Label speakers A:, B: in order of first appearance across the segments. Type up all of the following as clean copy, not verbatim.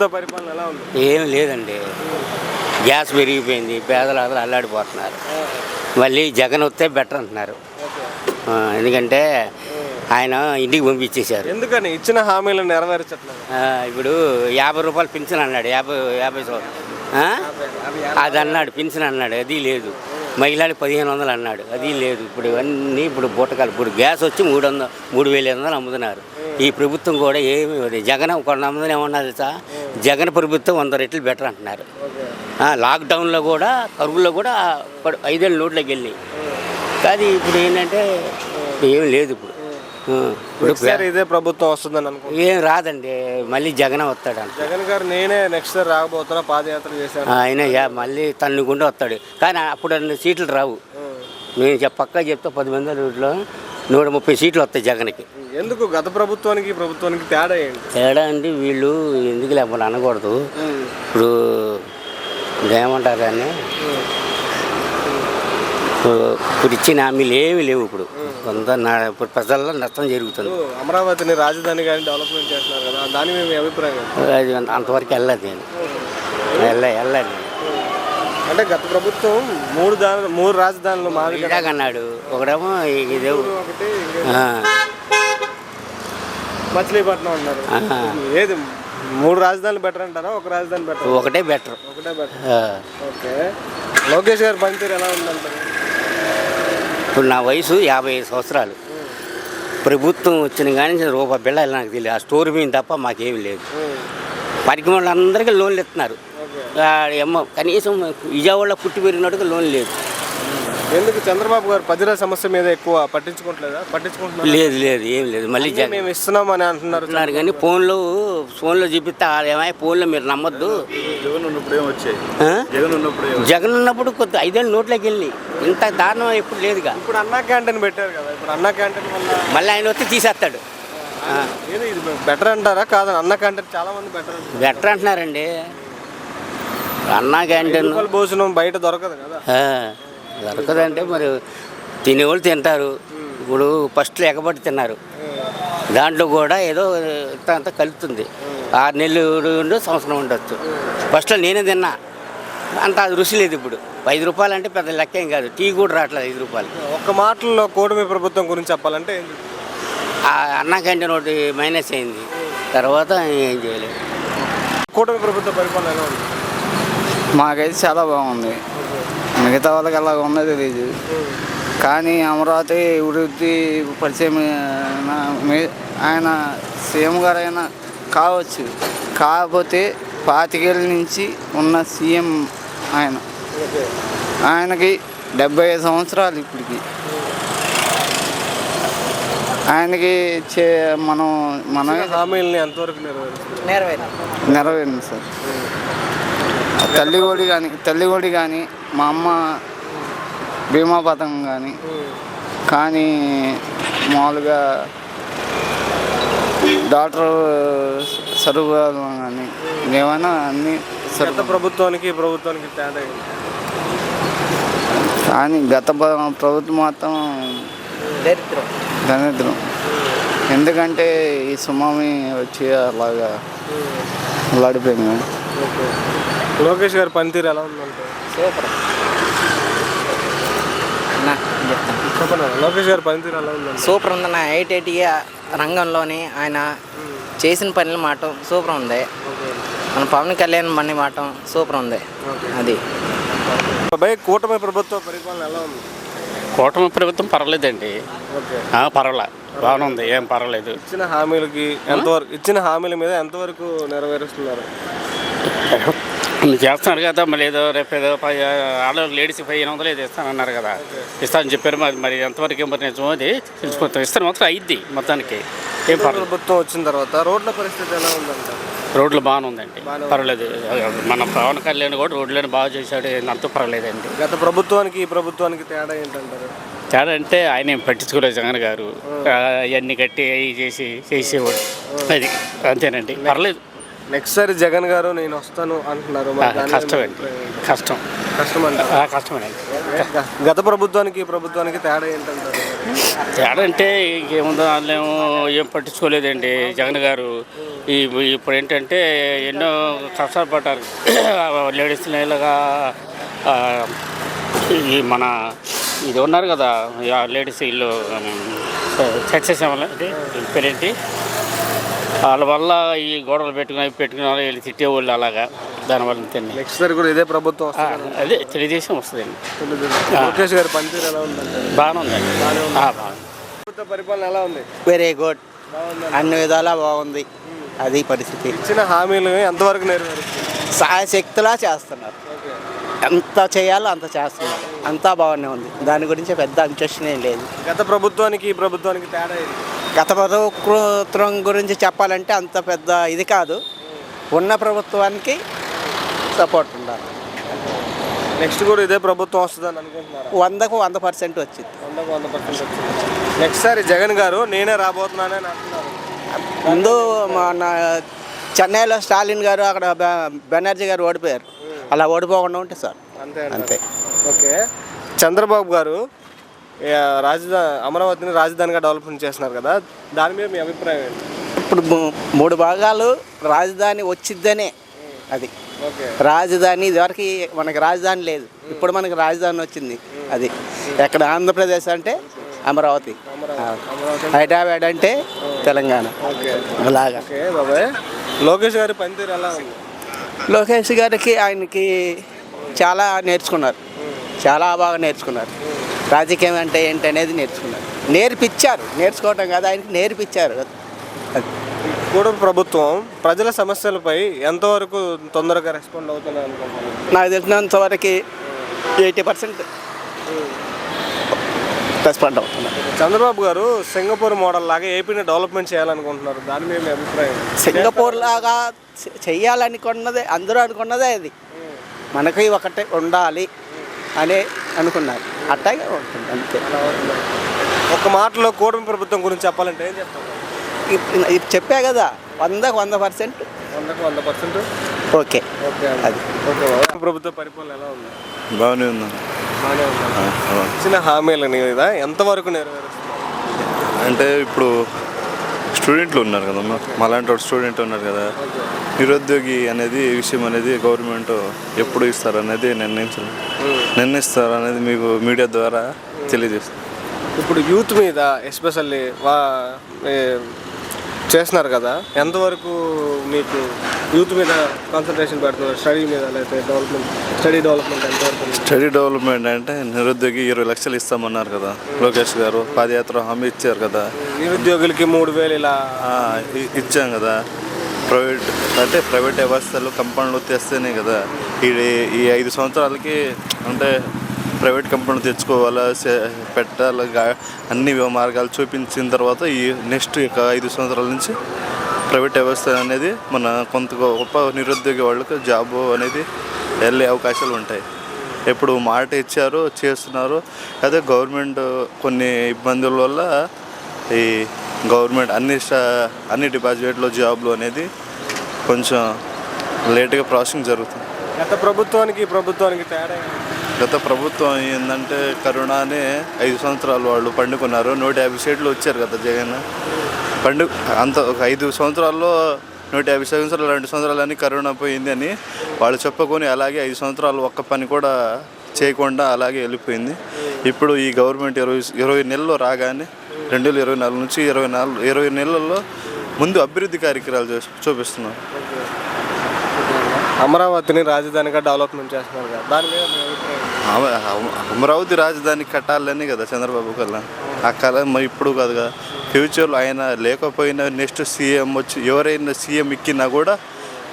A: పరిపాలన ఎలా ఉంది?
B: ఏం లేదండి. గ్యాస్ పెరిగిపోయింది, పేదలు అల్లాడిపోతున్నారు. మళ్ళీ జగన్ వస్తే బెటర్ అంటున్నారు. ఎందుకంటే ఆయన ఇంటికి పంపించేశారు.
A: ఎందుకని ఇచ్చిన హామీలను నెరవేర్చట్లేదు?
B: ఇప్పుడు 50 రూపాయలు పింఛన్ అన్నాడు, 50 అది అన్నాడు, పింఛన్ అన్నాడు, అది లేదు. మహిళలకు 1500 అన్నాడు, అది లేదు. ఇప్పుడు ఇవన్నీ బూటకాలు. ఇప్పుడు గ్యాస్ వచ్చి 3,500 అమ్ముతున్నారు. ఈ ప్రభుత్వం కూడా ఏమి జగన్ కొంతమంది ఏమన్నారు సార్, జగన్ ప్రభుత్వం 100 రెట్లు బెటర్ అంటున్నారు. లాక్డౌన్లో కూడా కరువులో కూడా 5 ఏళ్ళ నోట్లోకి వెళ్ళినాయి. కానీ ఇప్పుడు ఏంటంటే ఏమి లేదు. ఇప్పుడు
A: ఇదే ప్రభుత్వం వస్తుందని అనుకో,
B: ఏం రాదండి. మళ్ళీ జగన్ వస్తాడు అంట.
A: జగన్ గారు నేనే నెక్స్ట్ రాకపోతున్నా, పాదయాత్ర చేశాను
B: ఆయన మళ్ళీ తన్నుకుంటూ వస్తాడు. కానీ అప్పుడు అన్ని సీట్లు రావు. నేను పక్కా చెప్తా, 10 మంది రోడ్లో 130 సీట్లు వస్తాయి జగన్కి.
A: ఎందుకు గత ప్రభుత్వానికి ప్రభుత్వానికి తేడా ఏంటి?
B: తేడా అండి, వీళ్ళు ఎందుకు లేకపోతే అనకూడదు. ఇప్పుడు ఏమంటారు కానీ ఇప్పుడు ఇచ్చిన హామీలు ఏమి లేవు. ఇప్పుడు ఇప్పుడు ప్రజల్లో నష్టం జరుగుతుంది.
A: అమరావతిని రాజధాని కానీ డెవలప్మెంట్ చేస్తున్నారు కదా, దాని మీద మీ అభిప్రాయం?
B: అది అంతవరకు వెళ్ళదు. నేను వెళ్ళాలి.
A: అంటే గత ప్రభుత్వం 3 రాజధానులు
B: అన్నాడు. ఒకడేమో ఇదే
A: మచిలీపట్నం అన్నారు. ఏది 3 రాజధానులు బెటర్ అంటారా, ఒక రాజధాని బెటర్?
B: ఒకటే బెటర్.
A: ఓకే. లోకేష్ గారి పనితీరు ఎలా ఉందంటారు?
B: ఇప్పుడు నా వయసు 55 సంవత్సరాలు. ప్రభుత్వం వచ్చిన కానీ రూపాయి బిళ్ళ నాకు తెలియదు. ఆ స్టోర్ మీద తప్ప మాకేమి లేదు. పరికి వాళ్ళందరికీ లోన్లు ఇస్తున్నారు. కనీసం విజయవాడలో పుట్టి పెరిగినట్టుగా లోన్ లేదు.
A: ఎందుకు చంద్రబాబు గారు ప్రజల సమస్య మీద ఎక్కువ పట్టించుకుంటున్నారు?
B: లేదు, ఏం లేదు. మళ్ళీ
A: మేము ఇస్తున్నామని అంటున్నారు
B: కానీ ఫోన్లో చూపిస్తే ఏమై ఫోన్లో మీరు నమ్మొద్దు. జగన్ ఉన్నప్పుడు కొద్ది 5 ఏళ్ళ నోట్లోకి వెళ్ళి ఇంత దారుణం ఎప్పుడు లేదుగా.
A: ఇప్పుడు అన్నా క్యాంటీన్ పెట్టారు కదా, ఇప్పుడు అన్నా క్యాంటీన్ వల్ల
B: మళ్ళీ ఆయన వస్తే తీసేస్తాడు.
A: ఇది బెటర్ అంటారా? కాదని అన్నా క్యాంటీన్ చాలా మంది
B: బెటర్ అంటున్నారండి. అన్నా క్యాంటీన్
A: భోజనం బయట దొరకదు కదా.
B: దొరకదంటే మరి తినేవాళ్ళు తింటారు. ఇప్పుడు ఫస్ట్లో ఎగబడి తిన్నారు, దాంట్లో కూడా ఏదో అంత కలుపుతుంది. 6 నెలలు సంవత్సరం ఉండొచ్చు. ఫస్ట్లో నేనే తిన్నా, అంత అది రుచి లేదు. ఇప్పుడు 5 రూపాయలు అంటే పెద్ద లెక్క ఏం కాదు. టీ కూడా రావట్లేదు 5 రూపాయలు.
A: ఒక్క మాటల్లో కూటమి ప్రభుత్వం గురించి చెప్పాలంటే
B: అన్నా క్యాంటీన్ ఒకటి మైనస్ అయింది, తర్వాత ఏం చేయలేదు.
A: కూటమి ప్రభుత్వ పరిపాలన ఎలా ఉంది?
C: మాకైతే చాలా బాగుంది. మిగతా వాళ్ళకి అలా ఉన్నది తెలియదు. కానీ అమరావతి అభివృద్ధి పరిచయం ఆయన సీఎం గారు అయినా కావచ్చు. కాకపోతే 25 ఏళ్ళ నుంచి ఉన్న సీఎం ఆయనకి 75 సంవత్సరాలు. ఇప్పటికి ఆయనకి మనం
A: హామీలని ఎంతవరకు
C: నెరవేరింది సార్. తల్లిగొడి కానీ మా అమ్మ బీమా పథకం కానీ మామూలుగా డాక్టర్ సరుకులు కానీ ఏమైనా అన్ని
A: ప్రభుత్వానికి తేడా.
C: కానీ గత ప్రభుత్వం మొత్తం దరిద్రం. ఎందుకంటే ఈ సునామీ వచ్చి అలాగా అల్లాడిపోయింది.
A: లోకేష్ గారి పనితీరు ఎలా ఉందంటే? లోకేష్ గారి పనితీరు ఎలా ఉందంటే?
D: సూపర్ ఉందన్న. ఐటీ రంగంలోని ఆయన చేసిన పనులు మాట సూపర్ ఉంది. మన పవన్ కళ్యాణ్ మన్ని మాట సూపర్ ఉంది. అది
A: కూటమి ప్రభుత్వ పరిపాలన ఎలా ఉంది?
E: కూటమి ప్రభుత్వం పర్వాలేదండి. పర్వాలే, బాగానే ఉంది, ఏం పర్వాలేదు.
A: ఇచ్చిన హామీల మీద ఎంతవరకు నెరవేరుస్తున్నారు?
E: చేస్తున్నారు కదా. మళ్ళీ ఏదో రేపు ఏదో ఆడవాళ్ళు లేడీస్ 1500 ఏదో ఇస్తానన్నారు కదా, ఇస్తానని చెప్పారు. మరి ఎంతవరకు మరి నిజమో అది తెలిసిపోతాం. ఇస్తాను మాత్రం అయింది మొత్తానికి. ఏం
A: ప్రభుత్వం వచ్చిన తర్వాత రోడ్ల పరిస్థితి ఎలా ఉందంట?
E: రోడ్లు బాగానే ఉందండి, పర్వాలేదు. మన పవన్ కళ్యాణ్ కూడా రోడ్లను బాగా చేశాడు, అంత పర్వాలేదండి.
A: గత ప్రభుత్వానికి ఈ ప్రభుత్వానికి తేడా ఏంటంటారు?
E: తేడా అంటే ఆయన ఏం పట్టించుకోలేదు. జగన్ గారు అవన్నీ కట్టి చేసేవాడు, అది అంతేనండి, పర్లేదు.
A: నెక్స్ట్ సారి జగన్ గారు నేను వస్తాను అంటున్నారు.
E: కష్టమండి.
A: గత ప్రభుత్వానికి ఈ ప్రభుత్వానికి తేడా ఏంటంటారు?
E: తేడా అంటే ఇంకేముందో వాళ్ళేమో ఏం పట్టించుకోలేదండి. జగన్ గారు ఇప్పుడు ఏంటంటే ఎన్నో కష్టాలు పడ్డారు లేడీస్ ఇలాగా ఈ మన ఇది ఉన్నారు కదా లేడీస్ వీళ్ళు సక్సెస్ అవ్వాలి పేరేంటి వాళ్ళ వల్ల ఈ గొడవలు పెట్టుకుని వాళ్ళు వీళ్ళు తిట్టేవాళ్ళు అలాగా దానివల్ల తిని
A: నెక్స్ట్ సారి కూడా ఇదే ప్రభుత్వం వస్తుంది.
E: అదే తెలుగుదేశం వస్తుందండి.
A: లోకేష్ గారి పనితీరు ఎలా ఉందండి?
E: బాగానే ఉందండి. బాగుంది.
A: ప్రభుత్వ పరిపాలన ఎలా ఉంది?
D: వెరీ గుడ్, అన్ని విధాలా బాగుంది. అది పరిస్థితి.
A: ఇచ్చిన హామీలు ఎంతవరకు నెరవేరుస్తుంది?
D: సాయశక్తిలా చేస్తున్నారు, ఎంత చేయాలో అంత చేస్తున్నారు, అంతా బాగానే ఉంది. దాని గురించి పెద్ద అంచనా ఏం లేదు.
A: గత ప్రభుత్వానికి ఈ ప్రభుత్వానికి తేడా ఏంటి?
D: గత ప్రభుత్వం గురించి చెప్పాలంటే అంత పెద్ద ఇది కాదు. ఉన్న ప్రభుత్వానికి సపోర్ట్ ఉండాలి.
A: నెక్స్ట్ కూడా ఇదే ప్రభుత్వం వస్తుందని అనుకుంటున్నారు?
D: 100% వచ్చింది.
A: 100% వచ్చింది. నెక్స్ట్ సారి జగన్ గారు నేనే రాబోతున్నానని అంటున్నారు.
D: ముందు మన చెన్నైలో స్టాలిన్ గారు, అక్కడ బెనర్జీ గారు ఓడిపోయారు. అలా ఓడిపోకుండా ఉంటే సార్
A: అంతే
D: అంతే.
A: ఓకే. చంద్రబాబు గారు అమరావతిని రాజధానిగా డెవలప్మెంట్ చేస్తున్నారు కదా, దాని మీద మీ అభిప్రాయం ఏంటి?
D: ఇప్పుడు 3 భాగాలు రాజధాని వచ్చిద్దనే. అది
A: ఓకే.
D: రాజధాని ఇదివరకు మనకి రాజధాని లేదు, ఇప్పుడు మనకి రాజధాని వచ్చింది. అది ఎక్కడ ఆంధ్రప్రదేశ్ అంటే అమరావతి, హైదరాబాద్ అంటే తెలంగాణ.
A: ఓకే.
D: అలాగా.
A: ఓకే బాబాయ్, లోకేష్ గారి పనితీరు ఎలా ఉంది?
D: లోకేష్ గారికి ఆయనకి చాలా నేర్చుకున్నారు, చాలా బాగా నేర్చుకున్నారు. రాజకీయం అంటే ఏంటి అనేది నేర్చుకున్నారు, నేర్చుకోవటం కాదు, ఆయనకి నేర్పించారు.
A: కూటమి ప్రభుత్వం ప్రజల సమస్యలపై ఎంతవరకు తొందరగా రెస్పాండ్ అవుతుంది అనుకుంటున్నారు?
D: నాకు తెలిసినంత వరకు 80% రెస్పాండ్ అవుతున్నారు.
A: చంద్రబాబు గారు సింగపూర్ మోడల్ లాగా ఏపీని డెవలప్మెంట్ చేయాలనుకుంటున్నారు, దాని మీద మీ అభిప్రాయం?
D: సింగపూర్ లాగా చెయ్యాలనుకున్నదే, అందరూ అనుకున్నదే అది. మనకి ఒకటే ఉండాలి అని అనుకున్నారు, అట్టాగే ఉంటుంది అంతే.
A: ఒక మాటలో కూటమి ప్రభుత్వం గురించి చెప్పాలంటే ఏం చెప్తారు?
D: ఇప్పుడు చెప్పా కదా, 100%
A: 100%
D: ఓకే.
A: ఓకే
D: అది
A: ఓకే. ప్రభుత్వ పరిపాలన ఎలా ఉంది?
F: బాగానే ఉందా?
A: బాగానే ఉంది. ఇచ్చిన హామీలని మీద ఎంతవరకు నెరవేరుస్తుంది?
F: అంటే ఇప్పుడు స్టూడెంట్లు ఉన్నారు కదమ్మా, మాలాంటి వాడు స్టూడెంట్ ఉన్నారు కదా, నిరుద్యోగి అనేది విషయం అనేది గవర్నమెంట్ ఎప్పుడు ఇస్తారనేది నిర్ణయిస్తారనేది మీకు మీడియా ద్వారా తెలియజేస్తారు.
A: ఇప్పుడు యూత్ మీద ఎస్పెషల్లీ చేస్తున్నారు కదా, ఎంతవరకు మీకు యూత్ మీద కాన్సన్ట్రేషన్ పెడుతున్నారు? స్టడీ మీద లేకపోతే స్టడీ డెవలప్మెంట్ ఎంతవరకు?
F: స్టడీ డెవలప్మెంట్ అంటే నిరుద్యోగి 20 లక్షలు ఇస్తామన్నారు కదా లోకేష్ గారు, పాదయాత్ర హామీ ఇచ్చారు కదా.
A: నిరుద్యోగులకి 3,000 ఇలా
F: ఇచ్చాం కదా. ప్రైవేట్ వ్యవస్థలు కంపెనీలు తెస్తేనే కదా ఈ 5 సంవత్సరాలకి అంటే ప్రైవేట్ కంపెనీలు తెచ్చుకోవాలా, పెట్టాలి, అన్ని మార్గాలు చూపించిన తర్వాత ఈ నెక్స్ట్ 5 సంవత్సరాల నుంచి ప్రైవేట్ వ్యవస్థ అనేది మన కొంత గొప్ప నిరుద్యోగి వాళ్ళకి జాబ్ అనేది వెళ్ళే అవకాశాలు ఉంటాయి. ఎప్పుడు మాట ఇచ్చారు, చేస్తున్నారు. అదే గవర్నమెంట్ కొన్ని ఇబ్బందుల వల్ల ఈ గవర్నమెంట్ అన్ని డిపాజిట్లో జాబ్లు అనేది కొంచెం లేట్గా ప్రాసెసింగ్ జరుగుతుంది.
A: గత ప్రభుత్వానికి ఈ ప్రభుత్వానికి తేడా?
F: గత ప్రభుత్వం ఏంటంటే కరోనానే 5 సంవత్సరాలు వాళ్ళు పండుకున్నారు, 150 సీట్లు వచ్చారు కదా జగన్. అంత ఒక 5 సంవత్సరాల్లో 150 సంవత్సరాలు 2 సంవత్సరాలని కరోనా పోయింది అని వాళ్ళు చెప్పుకొని అలాగే 5 సంవత్సరాలు ఒక్క పని కూడా చేయకుండా అలాగే వెళ్ళిపోయింది. ఇప్పుడు ఈ గవర్నమెంట్ 20 నెలల్లో రాగానే 2024 నుంచి 20 నెలల్లో ముందు అభివృద్ధి కార్యక్రమాలు చూపిస్తున్నారు.
A: అమరావతిని రాజధానిగా డెవలప్మెంట్ చేస్తున్నారు కదా, దాని మీద
F: అమరావతి రాజధాని కట్టాలని కదా చంద్రబాబు కల్లా. ఆ కళ ఇప్పుడు కాదు కదా, ఫ్యూచర్లో ఆయన లేకపోయినా నెక్స్ట్ సీఎం వచ్చి ఎవరైనా సీఎం ఎక్కినా కూడా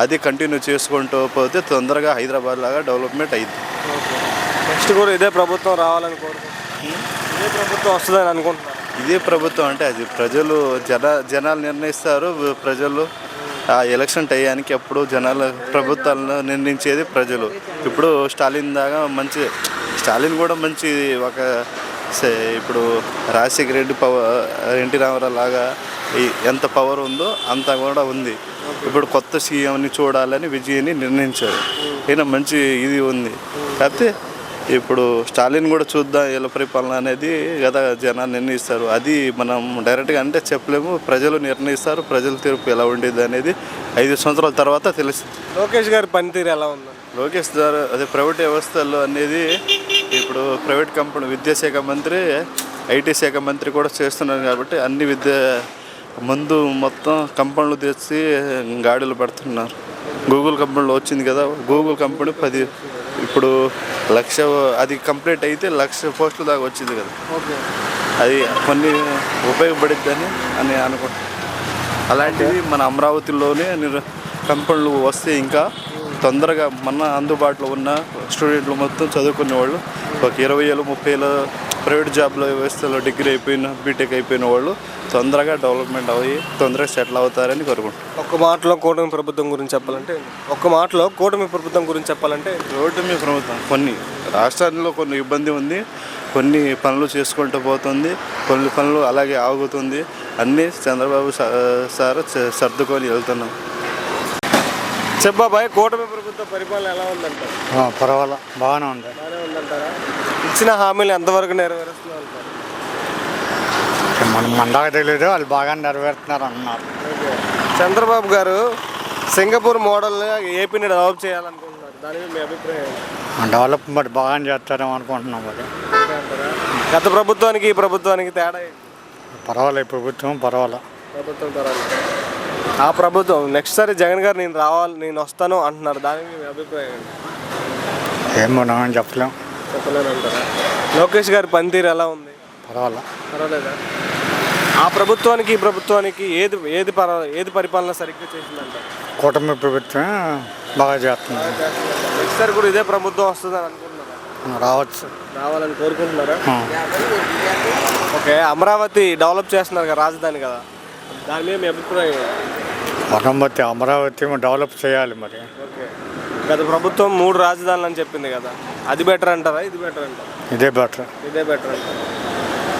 F: అది కంటిన్యూ చేసుకుంటూ పోతే తొందరగా హైదరాబాద్ లాగా డెవలప్మెంట్ అయింది.
A: నెక్స్ట్ కూడా ఇదే ప్రభుత్వం రావాలని కోరుకుంటున్నాను. ఇదే ప్రభుత్వం వస్తుందని అనుకుంటున్నాను.
F: ఇదే ప్రభుత్వం అంటే అది జనాలు నిర్ణయిస్తారు. ప్రజలు ఆ ఎలక్షన్ టయానికి అప్పుడు ప్రభుత్వాలను నిర్ణయించేది ప్రజలు. ఇప్పుడు స్టాలిన్ కూడా మంచి ఒక ఇప్పుడు రాజశేఖర రెడ్డి ఎన్టీ రామారావు లాగా ఎంత పవర్ ఉందో అంత కూడా ఉంది. ఇప్పుడు కొత్త సీఎంని చూడాలని విజయ్ని నిర్ణయించారు. ఈయన మంచి ఇది ఉంది. కాకపోతే ఇప్పుడు స్టాలిన్ కూడా చూద్దాం వీళ్ళ పరిపాలన అనేది కదా జనాలు నిర్ణయిస్తారు. అది మనం డైరెక్ట్గా అంటే చెప్పలేము. ప్రజలు నిర్ణయిస్తారు. ప్రజల తీర్పు ఎలా ఉండేది అనేది 5 సంవత్సరాల తర్వాత తెలుస్తుంది.
A: లోకేష్ గారి పనితీరు ఎలా ఉంది?
F: లోకేష్ గారు అదే ప్రైవేట్ వ్యవస్థల్లో అనేది ఇప్పుడు ప్రైవేట్ కంపెనీ విద్యాశాఖ మంత్రి, ఐటీ శాఖ మంత్రి కూడా చేస్తున్నారు కాబట్టి అన్ని ముందు మొత్తం కంపెనీలు తెచ్చి గాడిలో పెడుతున్నారు. గూగుల్ కంపెనీలో వచ్చింది కదా, గూగుల్ కంపెనీ ఇప్పుడు 1,00,000 అది కంప్లీట్ అయితే 1,00,000 పోస్టుల దాకా వచ్చింది కదా. అది కొన్ని ఉపయోగపడిద్దని అని అనుకుంటున్నాను. అలాంటివి మన అమరావతిలోనే కంపెనీలు వస్తే ఇంకా తొందరగా మన అందుబాటులో ఉన్న స్టూడెంట్లు మొత్తం చదువుకునే వాళ్ళు ఒక 20 ఏళ్ళు 30 ఏళ్ళు ప్రైవేట్ జాబ్ల వ్యవస్థలో డిగ్రీ అయిపోయిన బీటెక్ అయిపోయిన వాళ్ళు తొందరగా డెవలప్మెంట్ అయ్యి తొందరగా సెటిల్ అవుతారని కోరుకుంటున్నాను.
A: ఒక్క మాటలో కూటమి ప్రభుత్వం గురించి చెప్పాలంటే కూటమి ప్రభుత్వం
F: కొన్ని రాష్ట్రాల్లో కొన్ని ఇబ్బంది ఉంది, కొన్ని పనులు చేసుకుంటూ పోతుంది, కొన్ని పనులు అలాగే ఆగుతుంది. అన్నీ చంద్రబాబు సార్ సర్దుకొని వెళ్తున్నాం.
A: చెప్పబాయ్, కూటమి ప్రభుత్వ పరిపాలన ఎలా ఉందంటారు?
G: పర్వాలేదు, బాగానే ఉంది.
A: బాగానే ఉందంటారా? ఇచ్చిన హామీలు ఎంతవరకు నెరవేరుస్తున్నారు?
G: మనకు తెలియదు, వాళ్ళు బాగా నెరవేరుతున్నారు అన్నారు.
A: చంద్రబాబు గారు సింగపూర్ మోడల్ ఏపీని డెవలప్ చేయాలనుకుంటున్నారు. దాని మీద మీ అభిప్రాయం?
G: డెవలప్మెంట్ బాగా చేస్తారేమో అనుకుంటున్నాం. మరి
A: గత ప్రభుత్వానికి ఈ ప్రభుత్వానికి తేడా ఏంటి?
G: పర్వాలేదు, ప్రభుత్వం పర్వాలేదు.
A: ఆ ప్రభుత్వం నెక్స్ట్ సారి జగన్ గారు నేను వస్తాను అంటున్నారు. దాని మీద మీ అభిప్రాయం ఏంటి?
G: ఏమో చెప్పలేం.
A: చెప్పలేనంటారా? లోకేష్ గారి పనితీరు ఎలా ఉంది? పర్వాలేదా? ఆ ప్రభుత్వానికి ఈ ప్రభుత్వానికి ఏది పరిపాలన సరిగ్గా చేసిందంటారు?
G: కూటమి ప్రభుత్వం బాగా చేస్తుంది.
A: నెక్స్ట్ సారి కూడా ఇదే ప్రభుత్వం వస్తుందని అనుకుంటున్నారా? రావాలని కోరుకుంటున్నారా? ఓకే, అమరావతి డెవలప్ చేస్తున్నారు కదా, రాజధాని కదా, దాని మీద మీ అభిప్రాయం?
G: అమరావతి డెవలప్ చేయాలి. మరి
A: ఓకే, గత ప్రభుత్వం 3 రాజధానులు అని చెప్పింది కదా, అది బెటర్ అంటారా ఇది బెటర్ అంటారా?
G: ఇదే బెటర్
A: అంటారా?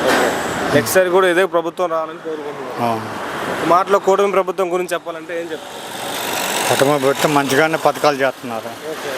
A: ఓకే, నెక్స్ట్ సారి కూడా ఇదే ప్రభుత్వం రావాలని కోరుకుంటున్నాను. మాటలో కూటమి ప్రభుత్వం గురించి చెప్పాలంటే ఏం చెప్తారు?
G: కూటమి ప్రభుత్వం మంచిగానే పథకాలు చేస్తున్నారు.
A: ఓకే,